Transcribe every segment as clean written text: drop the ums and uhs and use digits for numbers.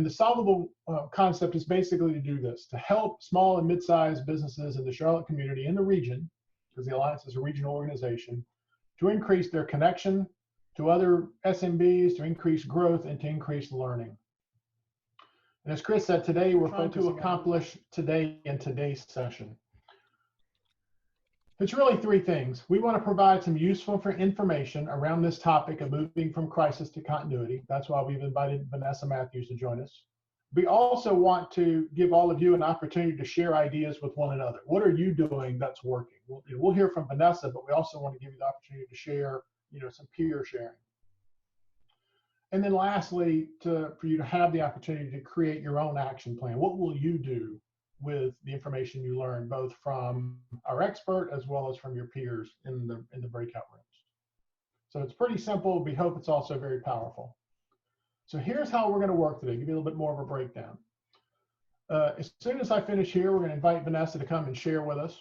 the solvable concept is basically to do this, to help small and mid-sized businesses in the Charlotte community and the region, because the Alliance is a regional organization, to increase their connection to other SMBs, to increase growth, and to increase learning. And as Chris said, today we're trying to accomplish today in today's session. It's really three things. We want to provide some useful information around this topic of moving from crisis to continuity. That's why we've invited Vanessa Matthews to join us. We also want to give all of you an opportunity to share ideas with one another. What are you doing that's working? We'll hear from Vanessa, but we also want to give you the opportunity to share, some peer sharing. And then lastly, for you to have the opportunity to create your own action plan. What will you do with the information you learn, both from our expert as well as from your peers in the breakout rooms? So it's pretty simple. We hope it's also very powerful. So here's how we're going to work today. Give you a little bit more of a breakdown. As soon as I finish here, we're going to invite Vanessa to come and share with us.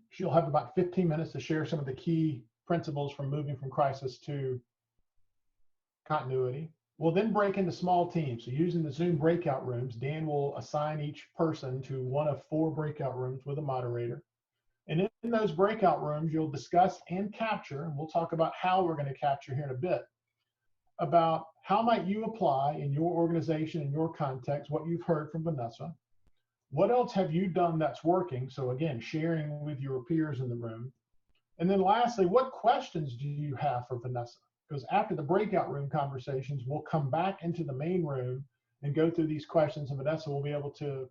She'll have about 15 minutes to share some of the key principles from moving from crisis to continuity. We'll then break into small teams. So using the Zoom breakout rooms, Dan will assign each person to one of 4 breakout rooms with a moderator. And in those breakout rooms, you'll discuss and capture, and we'll talk about how we're going to capture here in a bit, about how might you apply in your organization, in your context, what you've heard from Vanessa. What else have you done that's working? So again, sharing with your peers in the room. And then lastly, what questions do you have for Vanessa? Because after the breakout room conversations, we'll come back into the main room and go through these questions, and Vanessa will be able to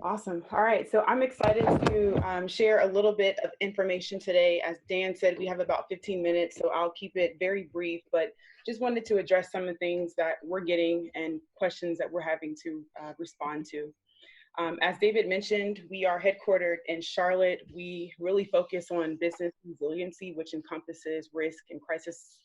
Awesome. All right. So I'm excited to share a little bit of information today. As Dan said, we have about 15 minutes, so I'll keep it very brief, but just wanted to address some of the things that we're getting and questions that we're having to respond to. As David mentioned, we are headquartered in Charlotte. We really focus on business resiliency, which encompasses risk and crisis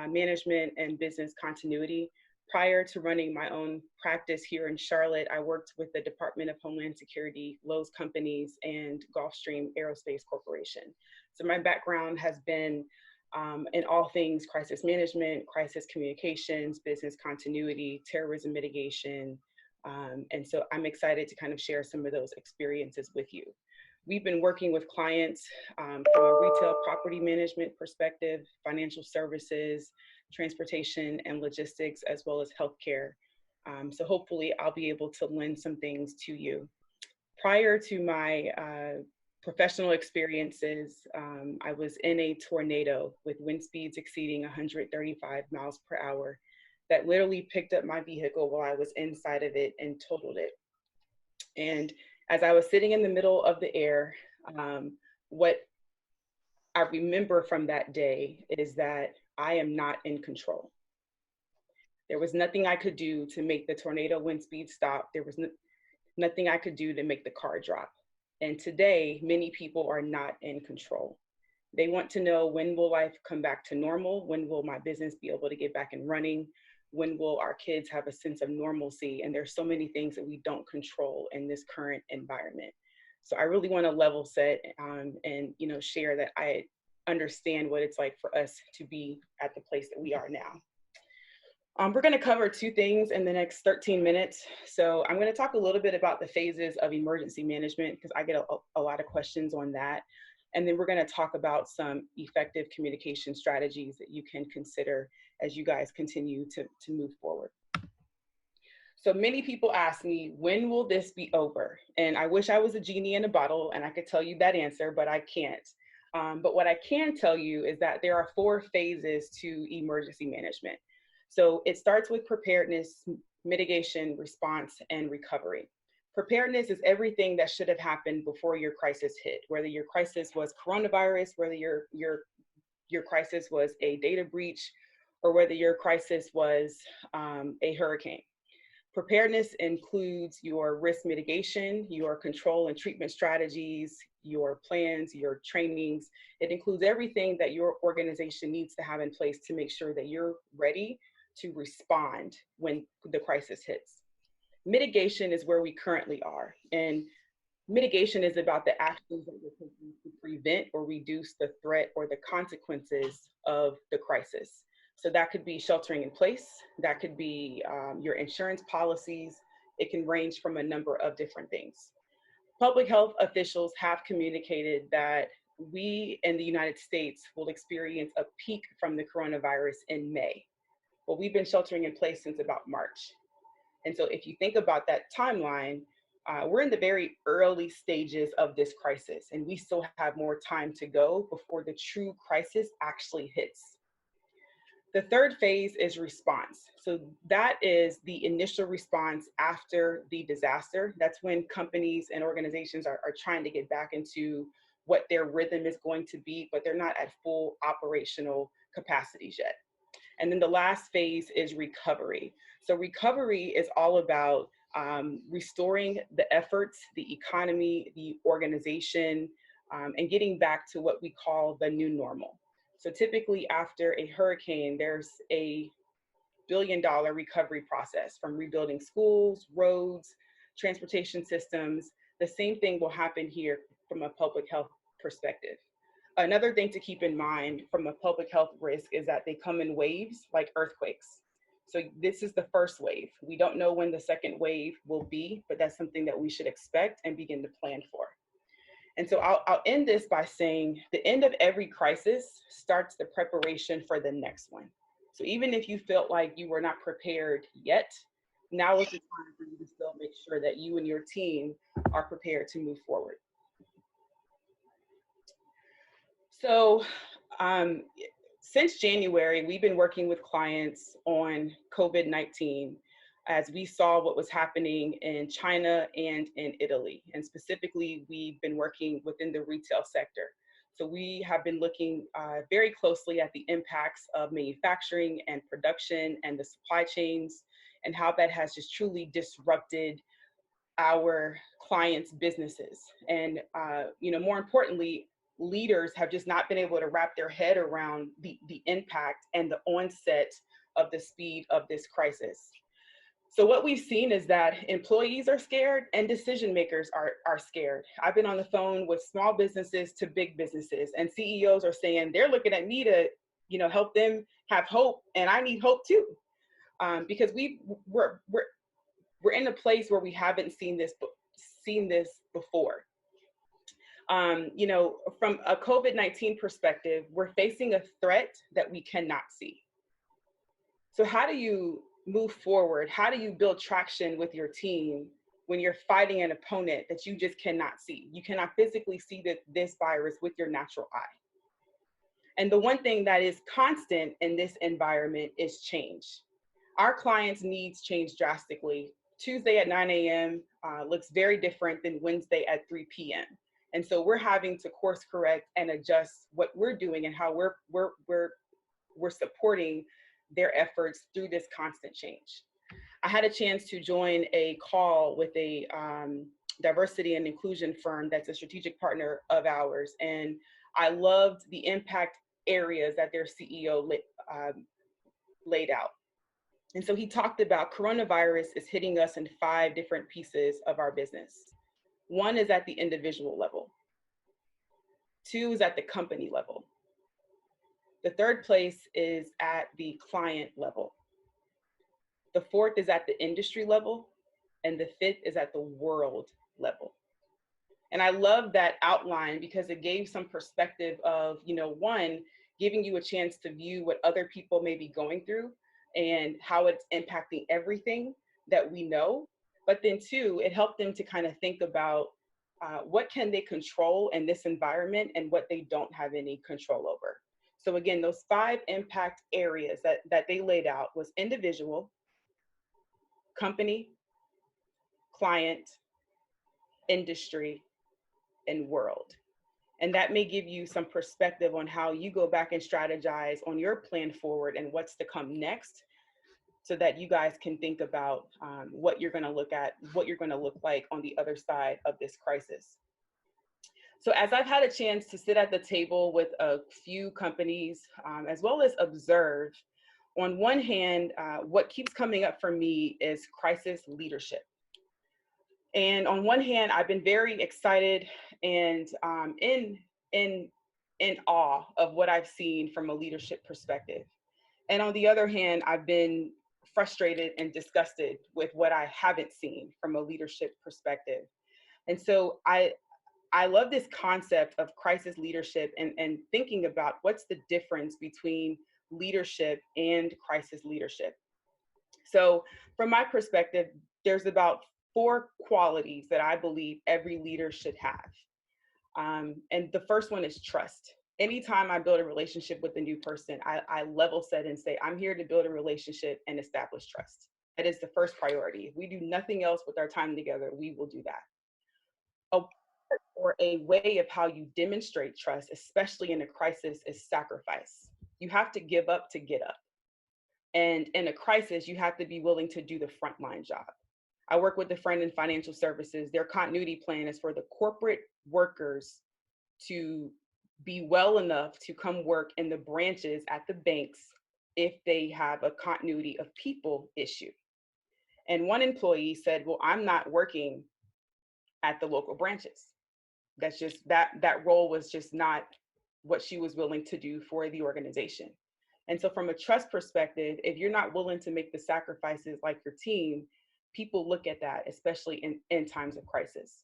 management and business continuity. Prior to running my own practice here in Charlotte, I worked with the Department of Homeland Security, Lowe's Companies, and Gulfstream Aerospace Corporation. So my background has been in all things crisis management, crisis communications, business continuity, terrorism mitigation. And so I'm excited to kind of share some of those experiences with you. We've been working with clients from a retail property management perspective, financial services, transportation and logistics, as well as healthcare. So hopefully I'll be able to lend some things to you. Prior to my professional experiences, I was in a tornado with wind speeds exceeding 135 miles per hour that literally picked up my vehicle while I was inside of it and totaled it. And as I was sitting in the middle of the air, what I remember from that day is that I am not in control. There was nothing I could do to make the tornado wind speed stop. There was nothing I could do to make the car drop. And today, many people are not in control. They want to know, when will life come back to normal? When will my business be able to get back and running? When will our kids have a sense of normalcy? And there's so many things that we don't control in this current environment. So I really want to level set and share that I understand what it's like for us to be at the place that we are now. We're going to cover 2 things in the next 13 minutes. So I'm going to talk a little bit about the phases of emergency management, because I get a lot of questions on that. And then we're going to talk about some effective communication strategies that you can consider as you guys continue to move forward. So many people ask me, when will this be over? And I wish I was a genie in a bottle and I could tell you that answer, but I can't. But what I can tell you is that there are 4 phases to emergency management. So it starts with preparedness, mitigation, response, and recovery. Preparedness is everything that should have happened before your crisis hit, whether your crisis was coronavirus, whether your crisis was a data breach, or whether your crisis was a hurricane. Preparedness includes your risk mitigation, your control and treatment strategies, your plans, your trainings. It includes everything that your organization needs to have in place to make sure that you're ready to respond when the crisis hits. Mitigation is where we currently are. And Mitigation is about the actions that you're taking to prevent or reduce the threat or the consequences of the crisis. So that could be sheltering in place, that could be your insurance policies. It can range from a number of different things. Public health officials have communicated that we in the United States will experience a peak from the coronavirus in May. Well, we've been sheltering in place since about March. And so if you think about that timeline, we're in the very early stages of this crisis, and we still have more time to go before the true crisis actually hits. The third phase is response. So that is the initial response after the disaster. That's when companies and organizations are trying to get back into what their rhythm is going to be, but they're not at full operational capacities yet. And then the last phase is recovery. So recovery is all about restoring the efforts, the economy, the organization, and getting back to what we call the new normal. So typically after a hurricane, there's a billion-dollar recovery process, from rebuilding schools, roads, transportation systems. The same thing will happen here from a public health perspective. Another thing to keep in mind from a public health risk is that they come in waves like earthquakes. So this is the first wave. We don't know when the second wave will be, but that's something that we should expect and begin to plan for. And so I'll end this by saying the end of every crisis starts the preparation for the next one. So even if you felt like you were not prepared yet, now is the time for you to still make sure that you and your team are prepared to move forward. So since January, we've been working with clients on COVID-19 as we saw what was happening in China and in Italy. And specifically, we've been working within the retail sector. So we have been looking very closely at the impacts of manufacturing and production and the supply chains, and how that has just truly disrupted our clients' businesses. And more importantly, leaders have just not been able to wrap their head around the impact and the onset of the speed of this crisis. So what we've seen is that employees are scared and decision makers are scared. I've been on the phone with small businesses to big businesses, and CEOs are saying they're looking at me to, help them have hope, and I need hope too, because we're in a place where we haven't seen this before. From a COVID-19 perspective, we're facing a threat that we cannot see. So how do you move forward? How do you build traction with your team when you're fighting an opponent that you just cannot see? You cannot physically see this virus with your natural eye. And the one thing that is constant in this environment is change. Our clients' needs change drastically. Tuesday at 9 a.m. Looks very different than Wednesday at 3 p.m. And so we're having to course correct and adjust what we're doing and how we're supporting their efforts through this constant change. I had a chance to join a call with a diversity and inclusion firm that's a strategic partner of ours, and I loved the impact areas that their CEO laid out. And so he talked about coronavirus is hitting us in 5 different pieces of our business. 1 is at the individual level. 2 is at the company level. The 3rd place is at the client level. The 4th is at the industry level. And the 5th is at the world level. And I love that outline because it gave some perspective of, 1, giving you a chance to view what other people may be going through and how it's impacting everything that we know. But then 2, it helped them to kind of think about what can they control in this environment and what they don't have any control over. So again, those 5 impact areas that they laid out was individual, company, client, industry, and world. And that may give you some perspective on how you go back and strategize on your plan forward and what's to come next, so that you guys can think about what you're going to look at, what you're going to look like on the other side of this crisis. So as I've had a chance to sit at the table with a few companies, as well as observe, on one hand, what keeps coming up for me is crisis leadership. And on one hand, I've been very excited and in in awe of what I've seen from a leadership perspective. And on the other hand, I've been frustrated and disgusted with what I haven't seen from a leadership perspective. And so I love this concept of crisis leadership and thinking about what's the difference between leadership and crisis leadership. So from my perspective, there's about 4 qualities that I believe every leader should have. And the first one is trust. Anytime I build a relationship with a new person, I level set and say, I'm here to build a relationship and establish trust. That is the first priority. If we do nothing else with our time together, we will do that. Or a way of how you demonstrate trust, especially in a crisis, is sacrifice. You have to give up to get up. And in a crisis, you have to be willing to do the frontline job. I work with a friend in financial services. Their continuity plan is for the corporate workers to be well enough to come work in the branches at the banks if they have a continuity of people issue. And one employee said, well, I'm not working at the local branches. That's just that role was just not what she was willing to do for the organization. And so from a trust perspective, if you're not willing to make the sacrifices like your team, people look at that, especially in times of crisis.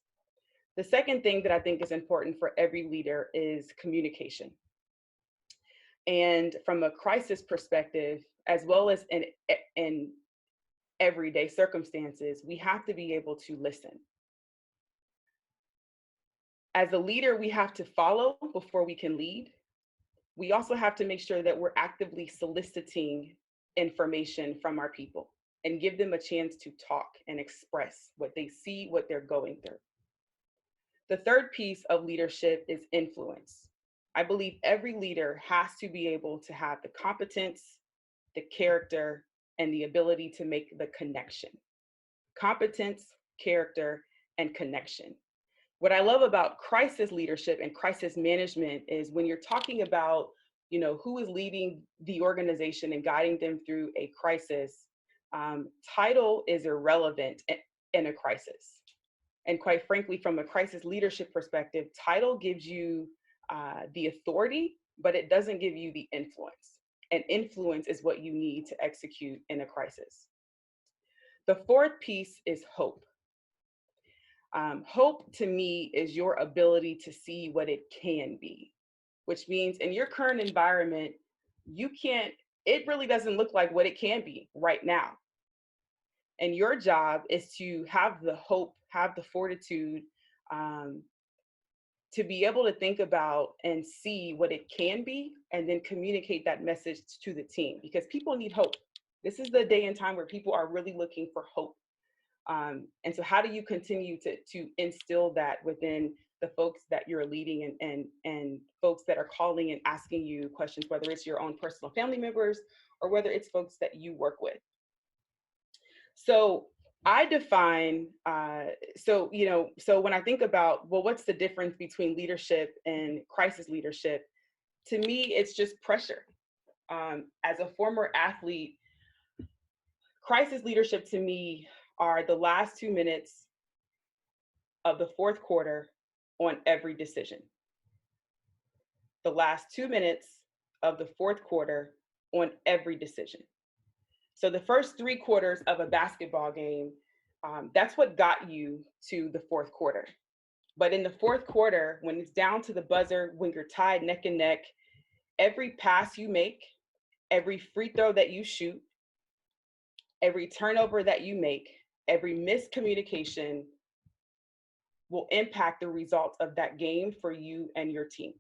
The second thing that I think is important for every leader is communication. And from a crisis perspective, as well as in everyday circumstances, we have to be able to listen. As a leader, we have to follow before we can lead. We also have to make sure that we're actively soliciting information from our people and give them a chance to talk and express what they see, what they're going through. The third piece of leadership is influence. I believe every leader has to be able to have the competence, the character, and the ability to make the connection. Competence, character, and connection. What I love about crisis leadership and crisis management is when you're talking about, who is leading the organization and guiding them through a crisis, title is irrelevant in a crisis. And quite frankly, from a crisis leadership perspective, title gives you the authority, but it doesn't give you the influence. And influence is what you need to execute in a crisis. The fourth piece is hope. Hope to me is your ability to see what it can be, which means in your current environment, it really doesn't look like what it can be right now. And your job is to have the hope, have the fortitude to be able to think about and see what it can be, and then communicate that message to the team, because people need hope. This is the day and time where people are really looking for hope. And so how do you continue to instill that within the folks that you're leading and folks that are calling and asking you questions, whether it's your own personal family members or whether it's folks that you work with? So I define, so when I think about, well, what's the difference between leadership and crisis leadership? To me, it's just pressure. As a former athlete, crisis leadership to me are the last 2 minutes of the fourth quarter on every decision. The last 2 minutes of the fourth quarter on every decision. So the first 3 quarters of a basketball game, that's what got you to the fourth quarter. But in the fourth quarter, when it's down to the buzzer, when you're tied neck and neck, every pass you make, every free throw that you shoot, every turnover that you make, every miscommunication will impact the results of that game for you and your team.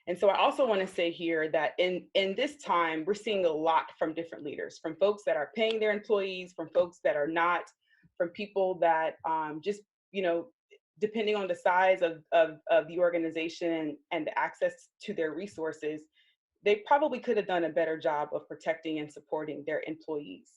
And so I also want to say here that in this time, we're seeing a lot from different leaders, from folks that are paying their employees, from folks that are not, from people that just, depending on the size of the organization and the access to their resources, they probably could have done a better job of protecting and supporting their employees.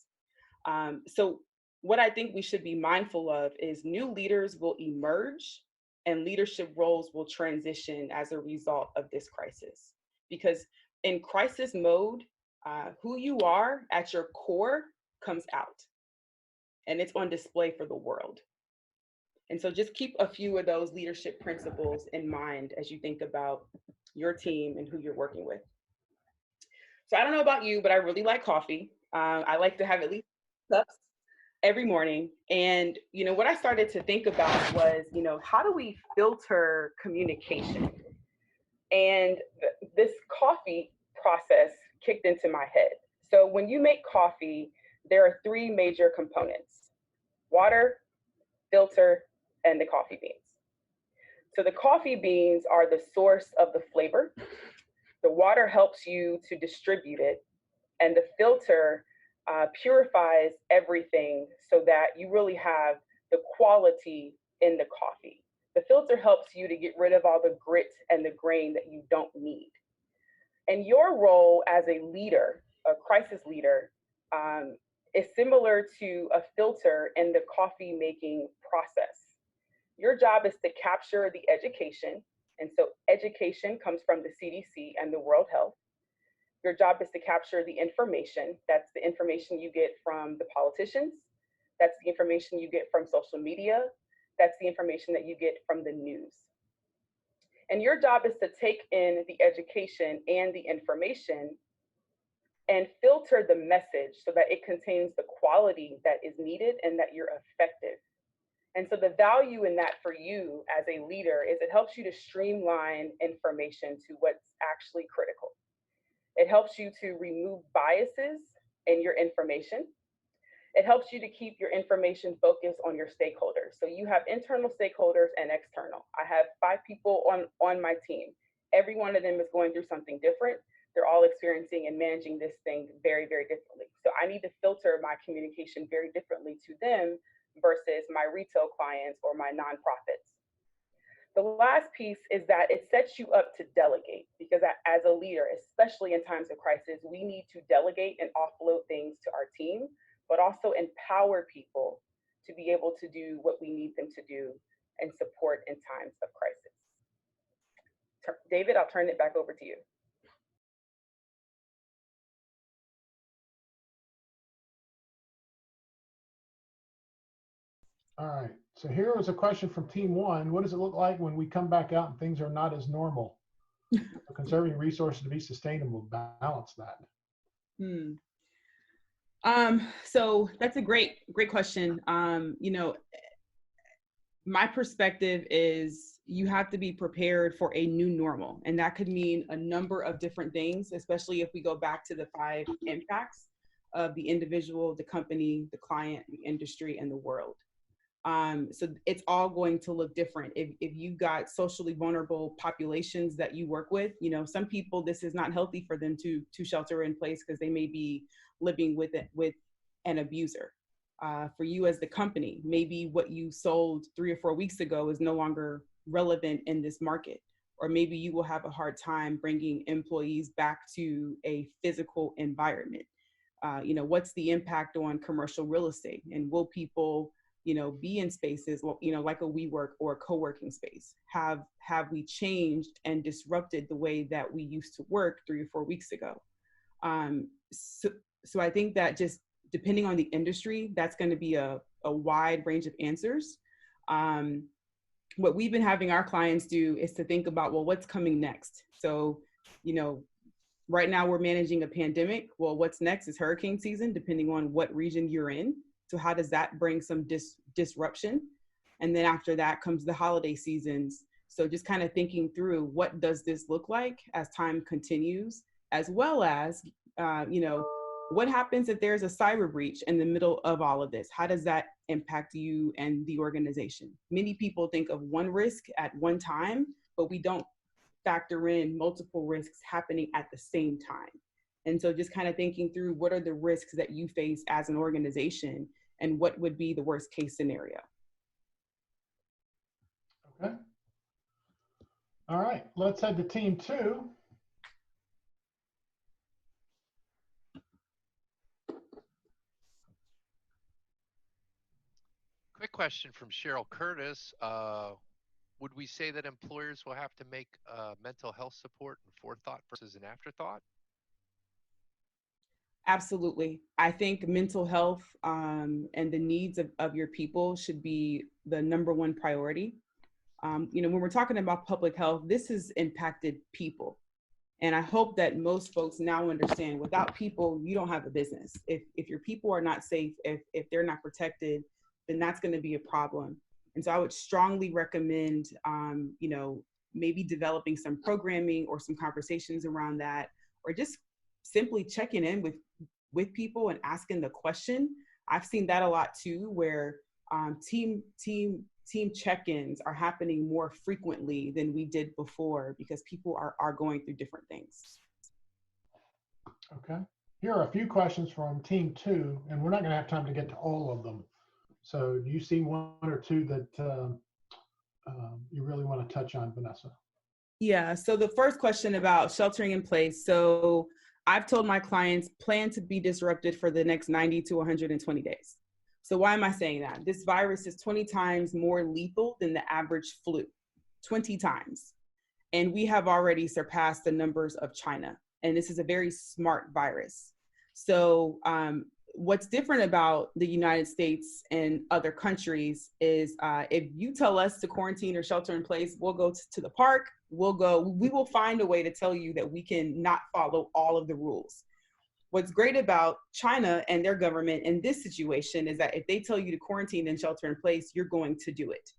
So what I think we should be mindful of is new leaders will emerge and leadership roles will transition as a result of this crisis. Because in crisis mode, who you are at your core comes out. and it's on display for the world. And so just keep a few of those leadership principles in mind as you think about your team and who you're working with. So I don't know about you, but I really like coffee. I like to have at least cups every morning. And, what I started to think about was, how do we filter communication? And this coffee process kicked into my head. So when you make coffee, there are three major components: water, filter, and the coffee beans. So the coffee beans are the source of the flavor. The water helps you to distribute it, and the filter purifies everything so that you really have the quality in the coffee. The filter helps you to get rid of all the grit and the grain that you don't need. And your role as a leader, a crisis leader, is similar to a filter in the coffee making process. Your job is to capture the education. And so education comes from the CDC and the World Health. Your job is to capture the information. That's the information you get from the politicians. That's the information you get from social media. That's the information that you get from the news. And your job is to take in the education and the information and filter the message so that it contains the quality that is needed and that you're effective. And so the value in that for you as a leader is it helps you to streamline information to what's actually critical. It helps you to remove biases in your information. It helps you to keep your information focused on your stakeholders. So you have internal stakeholders and external. I have 5 people on my team. Every one of them is going through something different. They're all experiencing and managing this thing very, very differently. So I need to filter my communication very differently to them versus my retail clients or my nonprofits. The last piece is that it sets you up to delegate, because as a leader, especially in times of crisis, we need to delegate and offload things to our team, but also empower people to be able to do what we need them to do and support in times of crisis. David, I'll turn it back over to you. All right. So here was a question from Team 1. What does it look like when we come back out and things are not as normal? Conserving resources to be sustainable, balance that. So that's a great question. My perspective is you have to be prepared for a new normal. And that could mean a number of different things, especially if we go back to the 5 impacts of the individual, the company, the client, the industry, and the world. So it's all going to look different. If you've got socially vulnerable populations that you work with, some people, this is not healthy for them to shelter in place because they may be living with an abuser. For you as the company, maybe what you sold 3 or 4 weeks ago is no longer relevant in this market. Or maybe you will have a hard time bringing employees back to a physical environment. What's the impact on commercial real estate? And will people be in spaces, like a WeWork or a co-working space? Have we changed and disrupted the way that we used to work 3 or 4 weeks ago? So I think that just depending on the industry, that's going to be a wide range of answers. What we've been having our clients do is to think about, well, what's coming next? So, right now we're managing a pandemic. Well, what's next is hurricane season, depending on what region you're in. So how does that bring some disruption? And then after that comes the holiday seasons. So just kind of thinking through, what does this look like as time continues, as well as, what happens if there's a cyber breach in the middle of all of this? How does that impact you and the organization? Many people think of one risk at one time, but we don't factor in multiple risks happening at the same time. And so just kind of thinking through, what are the risks that you face as an organization and what would be the worst case scenario? Okay. All right, let's head to Team 2. Quick question from Cheryl Curtis. Would we say that employers will have to make mental health support and forethought versus an afterthought? Absolutely. I think mental health and the needs of your people should be the number one priority. When we're talking about public health, this has impacted people. And I hope that most folks now understand without people, you don't have a business. If your people are not safe, if they're not protected, then that's going to be a problem. And so I would strongly recommend, maybe developing some programming or some conversations around that, or just simply checking in with people and asking the question. I've seen that a lot too, where team check-ins are happening more frequently than we did before because people are going through different things. Okay. Here are a few questions from Team 2, and we're not going to have time to get to all of them. So do you see one or two that you really want to touch on, Vanessa? Yeah, so the first question about sheltering in place. So I've told my clients plan to be disrupted for the next 90 to 120 days. So why am I saying that? This virus is 20 times more lethal than the average flu, 20 times. And we have already surpassed the numbers of China. And this is a very smart virus. So what's different about the United States and other countries is if you tell us to quarantine or shelter in place, we'll go to the park, we will find a way to tell you that we can not follow all of the rules. What's great about China and their government in this situation is that if they tell you to quarantine and shelter in place, you're going to do it.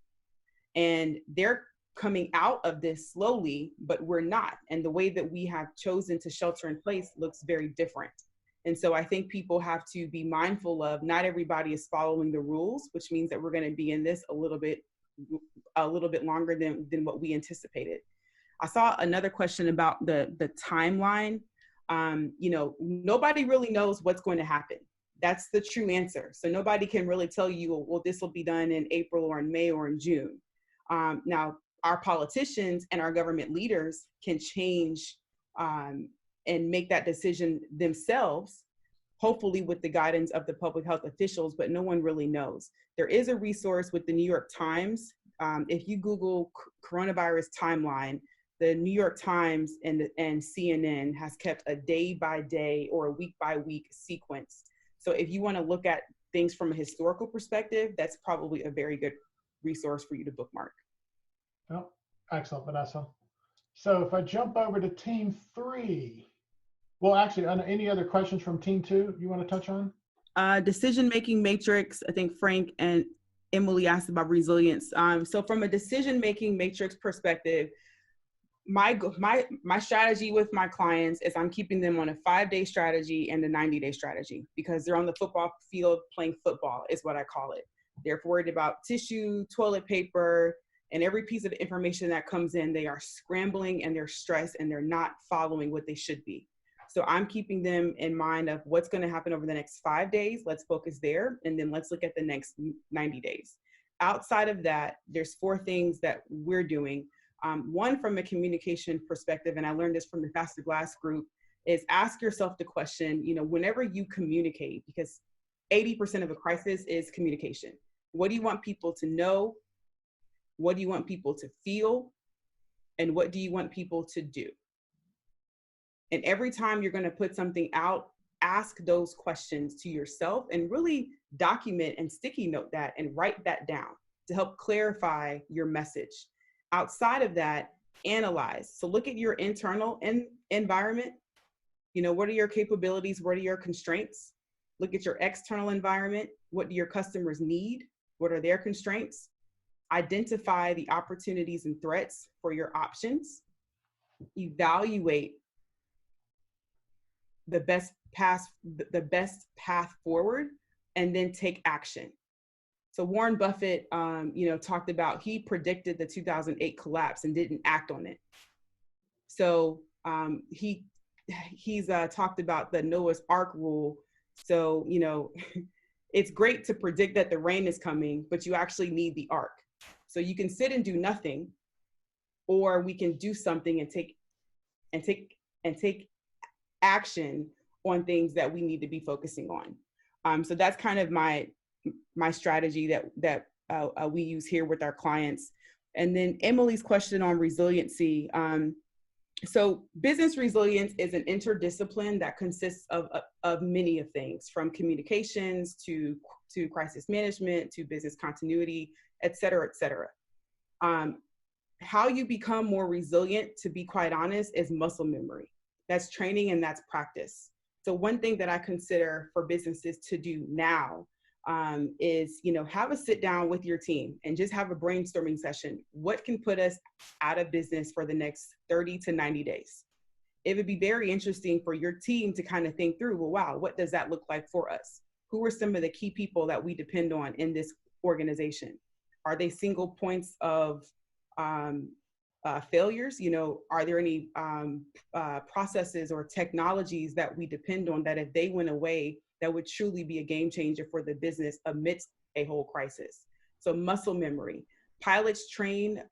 And they're coming out of this slowly, but we're not. And the way that we have chosen to shelter in place looks very different. And so I think people have to be mindful of not everybody is following the rules, which means that we're going to be in this a little bit longer than what we anticipated. I saw another question about the timeline. Nobody really knows what's going to happen. That's the true answer. So nobody can really tell you, well, this will be done in April or in May or in June. Now, our politicians and our government leaders can change and make that decision themselves, hopefully with the guidance of the public health officials, but no one really knows. There is a resource with the New York Times. If you Google coronavirus timeline, the New York Times and CNN has kept a day-by-day or a week-by-week sequence. So if you want to look at things from a historical perspective, that's probably a very good resource for you to bookmark. Oh, excellent, Vanessa. So if I jump over to Team 3, well, actually, any other questions from Team 2 you want to touch on? Decision-making matrix, I think Frank and Emily asked about resilience. So from a decision-making matrix perspective, my strategy with my clients is I'm keeping them on a 5-day strategy and a 90-day strategy because they're on the football field playing football is what I call it. They're worried about tissue, toilet paper, and every piece of information that comes in, they are scrambling and they're stressed and they're not following what they should be. So I'm keeping them in mind of what's going to happen over the next 5 days. Let's focus there. And then let's look at the next 90 days. Outside of that, there's 4 things that we're doing. One, from a communication perspective, and I learned this from the FasterGlass group, is ask yourself the question, whenever you communicate, because 80% of a crisis is communication. What do you want people to know? What do you want people to feel? And what do you want people to do? And every time you're going to put something out, ask those questions to yourself and really document and sticky note that and write that down to help clarify your message. Outside of that, analyze. So look at your internal environment. What are your capabilities? What are your constraints? Look at your external environment. What do your customers need? What are their constraints? Identify the opportunities and threats for your options. Evaluate the best path forward, and then take action. So Warren Buffett, talked about, he predicted the 2008 collapse and didn't act on it. So he's talked about the Noah's Ark rule. So, it's great to predict that the rain is coming, but you actually need the ark. So you can sit and do nothing, or we can do something and take action on things that we need to be focusing on. So that's kind of my strategy that we use here with our clients. And then Emily's question on resiliency. So business resilience is an interdiscipline that consists of many of things, from communications to crisis management to business continuity, et cetera, et cetera. How you become more resilient, to be quite honest, is muscle memory. That's training and that's practice. So one thing that I consider for businesses to do now is, have a sit down with your team and just have a brainstorming session. What can put us out of business for the next 30 to 90 days? It would be very interesting for your team to kind of think through, well, wow, what does that look like for us? Who are some of the key people that we depend on in this organization? Are they single points of failures? Are there any processes or technologies that we depend on that if they went away, that would truly be a game changer for the business amidst a whole crisis? So muscle memory. Pilots train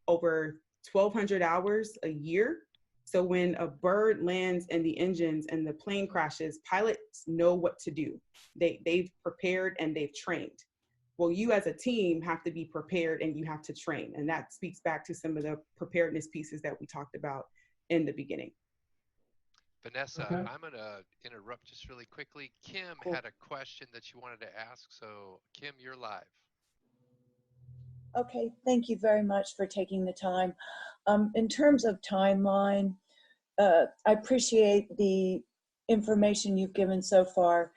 over 1,200 hours a year. So when a bird lands in the engines and the plane crashes, pilots know what to do. They've prepared and they've trained. Well, you as a team have to be prepared and you have to train. And that speaks back to some of the preparedness pieces that we talked about in the beginning. Vanessa, Okay. I'm going to interrupt just really quickly. Kim Cool. had a question that she wanted to ask. So, Kim, you're live. Okay, thank you very much for taking the time. In terms of timeline, I appreciate the information you've given so far,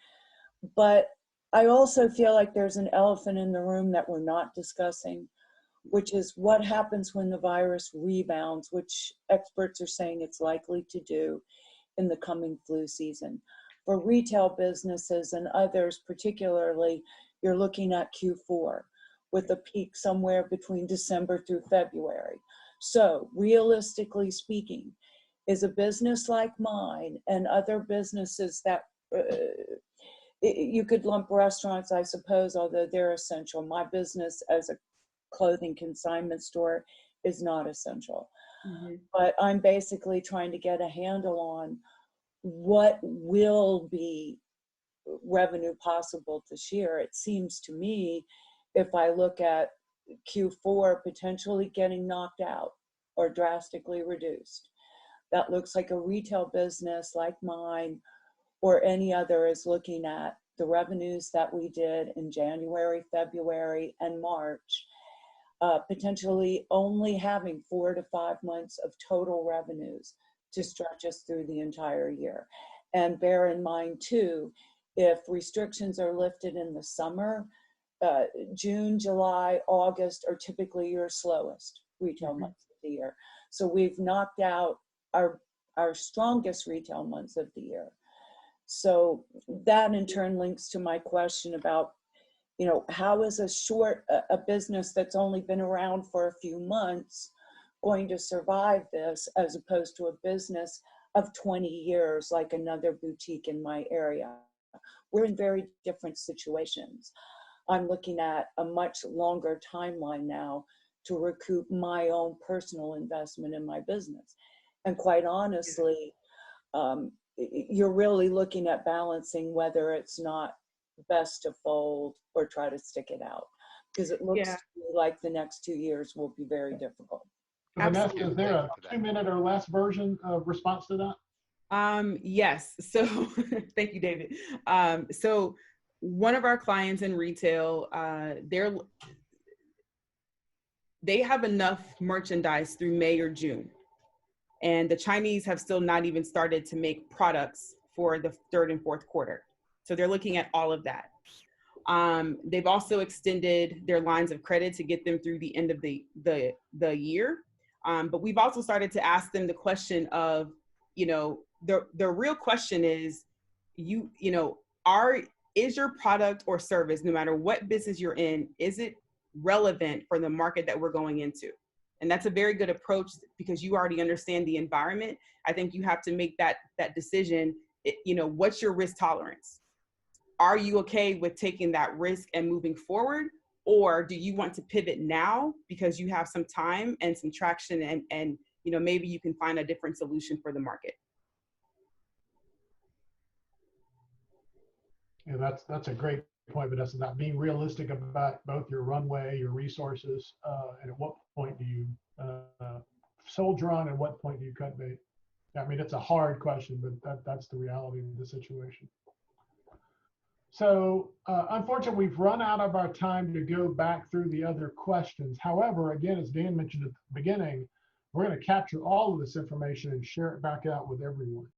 but I also feel like there's an elephant in the room that we're not discussing, which is what happens when the virus rebounds, which experts are saying it's likely to do in the coming flu season. For retail businesses and others particularly, you're looking at Q4 with a peak somewhere between December through February. So realistically speaking, is a business like mine and other businesses that you could lump restaurants, I suppose, although they're essential. My business as a clothing consignment store is not essential. Mm-hmm. But I'm basically trying to get a handle on what will be revenue possible this year. It seems to me, if I look at Q4 potentially getting knocked out or drastically reduced, that looks like a retail business like mine or any other is looking at the revenues that we did in January, February, and March, potentially only having 4 to 5 months of total revenues to stretch us through the entire year. And bear in mind too, if restrictions are lifted in the summer, June, July, August are typically your slowest retail months of the year. So we've knocked out our strongest retail months of the year. So that in turn links to my question about, how is a business that's only been around for a few months going to survive this as opposed to a business of 20 years like another boutique in my area? We're in very different situations. I'm looking at a much longer timeline now to recoup my own personal investment in my business. And quite honestly, you're really looking at balancing whether it's not best to fold or try to stick it out, because it looks to me like the next 2 years will be very difficult. Vanessa, is there a 2-minute or less version of response to that? Yes. So thank you, David. So one of our clients in retail, they have enough merchandise through May or June. And the Chinese have still not even started to make products for the 3rd and 4th quarter. So they're looking at all of that. They've also extended their lines of credit to get them through the end of the year. But we've also started to ask them the question of, the real question is, is your product or service, no matter what business you're in, is it relevant for the market that we're going into? And that's a very good approach because you already understand the environment. I think you have to make that decision. What's your risk tolerance? Are you okay with taking that risk and moving forward? Or do you want to pivot now because you have some time and some traction and maybe you can find a different solution for the market? Yeah, that's a great point, Vanessa, about being realistic about both your runway, your resources, and at what point do you soldier on, and what point do you cut bait? I mean, it's a hard question, but that's the reality of the situation. So unfortunately, we've run out of our time to go back through the other questions. However, again, as Dan mentioned at the beginning, we're going to capture all of this information and share it back out with everyone.